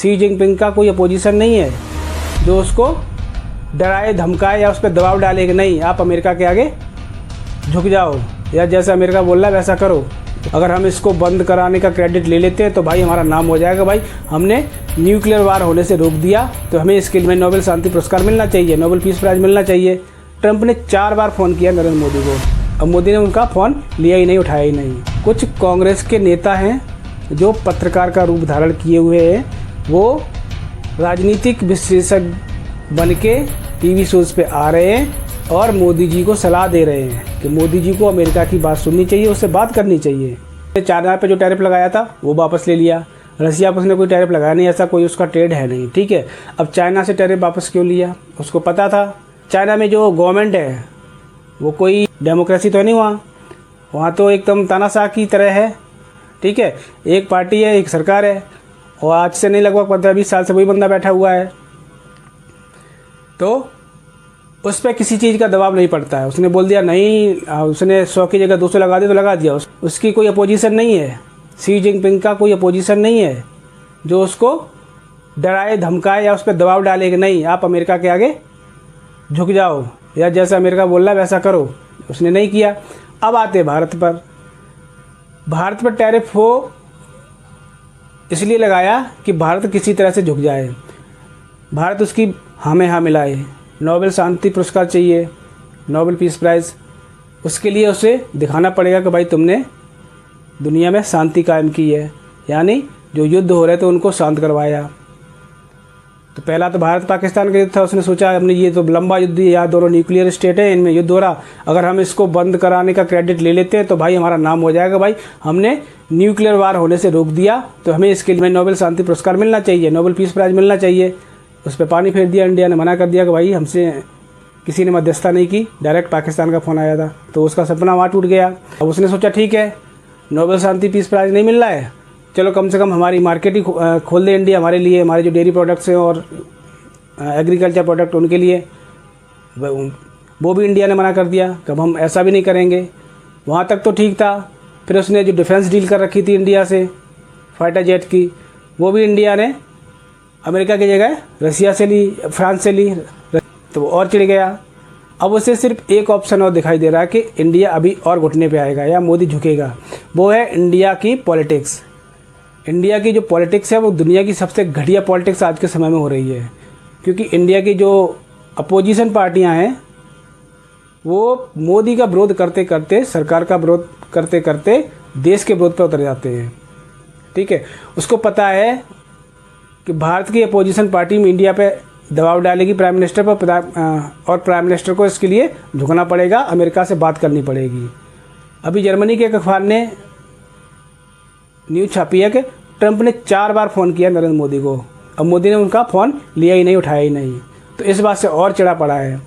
Xi Jinping का कोई opposition नहीं है जो उसको डराए धमकाए या उस पर दबाव डाले कि नहीं आप अमेरिका के आगे झुक जाओ या जैसा अमेरिका बोल रहा है वैसा करो। अगर हम इसको बंद कराने का क्रेडिट ले लेते हैं तो भाई हमारा नाम हो जाएगा, भाई हमने न्यूक्लियर वार होने से रोक दिया, तो हमें इसके लिए नोबेल शांति पुरस्कार मिलना चाहिए, नोबेल पीस प्राइज़ मिलना चाहिए। ट्रंप ने 4 बार फ़ोन किया नरेंद्र मोदी को, अब मोदी ने उनका फ़ोन लिया ही नहीं, उठाया ही नहीं। कुछ कांग्रेस के नेता हैं जो पत्रकार का रूप धारण किए हुए हैं, वो राजनीतिक विशेषज्ञ बन के टीवी शोज़ पे आ रहे हैं और मोदी जी को सलाह दे रहे हैं कि मोदी जी को अमेरिका की बात सुननी चाहिए, उससे बात करनी चाहिए। चाइना पे जो टैरिफ लगाया था वो वापस ले लिया, रसिया पर उसने कोई टैरिफ लगाया नहीं, ऐसा कोई उसका ट्रेड है नहीं, ठीक है। अब चाइना से टैरिफ वापस क्यों लिया? उसको पता था चाइना में जो गवर्नमेंट है वो कोई डेमोक्रेसी तो नहीं, वहाँ तो एकदम तानाशाह की तरह है, ठीक है। एक पार्टी है, एक सरकार है, और आज से नहीं लगभग 15-20 साल से वही बंदा बैठा हुआ है, तो उस पर किसी चीज़ का दबाव नहीं पड़ता है। उसने बोल दिया नहीं, उसने 100 की जगह 200 लगा दिया तो लगा दिया, उसकी कोई अपोजिशन नहीं है, शी जिनपिंग का कोई अपोजिशन नहीं है जो उसको डराए धमकाए या उस पर दबाव डाले कि नहीं आप अमेरिका के आगे झुक जाओ या जैसा अमेरिका बोल रहा है वैसा करो। उसने नहीं किया। अब आते भारत पर टैरिफ हो इसलिए लगाया कि भारत किसी तरह से झुक जाए, भारत उसकी हाँ में हाँ मिलाए। नोबेल शांति पुरस्कार चाहिए, नोबेल पीस प्राइज़, उसके लिए उसे दिखाना पड़ेगा कि भाई तुमने दुनिया में शांति कायम की है, यानी जो युद्ध हो रहे थे उनको शांत करवाया। तो पहला तो भारत पाकिस्तान का युद्ध था, उसने सोचा हमने ये तो लंबा युद्ध, यहाँ दोनों न्यूक्लियर स्टेट हैं, इनमें युद्ध हो रहा, अगर हम इसको बंद कराने का क्रेडिट ले लेते हैं तो भाई हमारा नाम हो जाएगा, भाई हमने न्यूक्लियर वार होने से रोक दिया, तो हमें इसके लिए नोबेल शांति पुरस्कार मिलना चाहिए, नोबेल पीस प्राइज़ मिलना चाहिए। उस पर पानी फेर दिया, इंडिया ने मना कर दिया कि भाई हमसे किसी ने मध्यस्थता नहीं की, डायरेक्ट पाकिस्तान का फ़ोन आया था, तो उसका सपना वहाँ टूट गया। अब उसने सोचा ठीक है नोबेल शांति पीस प्राइज़ नहीं मिल रहा है, चलो कम से कम हमारी मार्केट ही खोल दे इंडिया हमारे लिए, हमारे जो डेयरी प्रोडक्ट्स हैं और एग्रीकल्चर प्रोडक्ट उनके लिए, वो भी इंडिया ने मना कर दिया कि अब हम ऐसा भी नहीं करेंगे। वहाँ तक तो ठीक था। फिर उसने जो डिफेंस डील कर रखी थी इंडिया से फाइटर जेट की, वो भी इंडिया ने अमेरिका की जगह रसिया से ली, फ्रांस से ली, तो वो और चिढ़ गया। अब उसे सिर्फ एक ऑप्शन और दिखाई दे रहा है कि इंडिया अभी और घुटने पे आएगा या मोदी झुकेगा, वो है इंडिया की पॉलिटिक्स। इंडिया की जो पॉलिटिक्स है वो दुनिया की सबसे घटिया पॉलिटिक्स आज के समय में हो रही है, क्योंकि इंडिया की जो अपोजिशन पार्टियां हैं वो मोदी का विरोध करते करते, सरकार का विरोध करते करते देश के विरोध पर उतर जाते हैं, ठीक है। उसको पता है कि भारत की अपोजिशन पार्टी में इंडिया पे दबाव डालेगी प्राइम मिनिस्टर पर, और प्राइम मिनिस्टर को इसके लिए झुकना पड़ेगा, अमेरिका से बात करनी पड़ेगी। अभी जर्मनी के एक अखबार ने न्यूज़ छापी है कि ट्रंप ने 4 बार फ़ोन किया नरेंद्र मोदी को, अब मोदी ने उनका फ़ोन लिया ही नहीं, उठाया ही नहीं, तो इस बात से और चिढ़ा पड़ा है।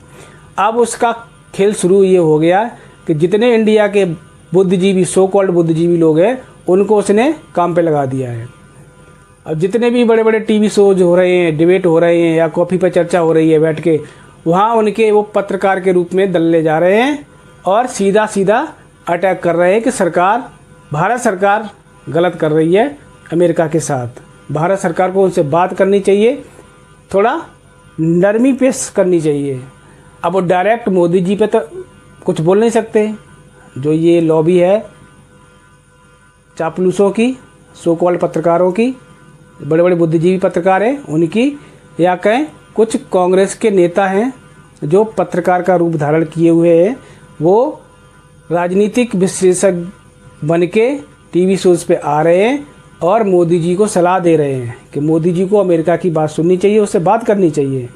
अब उसका खेल शुरू ये हो गया कि जितने इंडिया के बुद्धिजीवी, सो कॉल्ड बुद्धिजीवी लोग हैं, उनको उसने काम पे लगा दिया है। अब जितने भी बड़े बड़े टीवी शोज हो रहे हैं, डिबेट हो रहे हैं या कॉफ़ी पर चर्चा हो रही है बैठ के, वहाँ उनके वो पत्रकार के रूप में दल्ले जा रहे हैं और सीधा सीधा अटैक कर रहे हैं कि सरकार, भारत सरकार गलत कर रही है अमेरिका के साथ, भारत सरकार को उनसे बात करनी चाहिए, थोड़ा नरमी पेश करनी चाहिए। अब वो डायरेक्ट मोदी जी पे तो कुछ बोल नहीं सकते, जो ये लॉबी है चापलूसों की, सो कॉल्ड पत्रकारों की, बड़े बड़े बुद्धिजीवी पत्रकार हैं उनकी, या कहें कुछ कांग्रेस के नेता हैं जो पत्रकार का रूप धारण किए हुए हैं, वो राजनीतिक विशेषज्ञ बन के टीवी शोज़ पे आ रहे हैं और मोदी जी को सलाह दे रहे हैं कि मोदी जी को अमेरिका की बात सुननी चाहिए, उससे बात करनी चाहिए।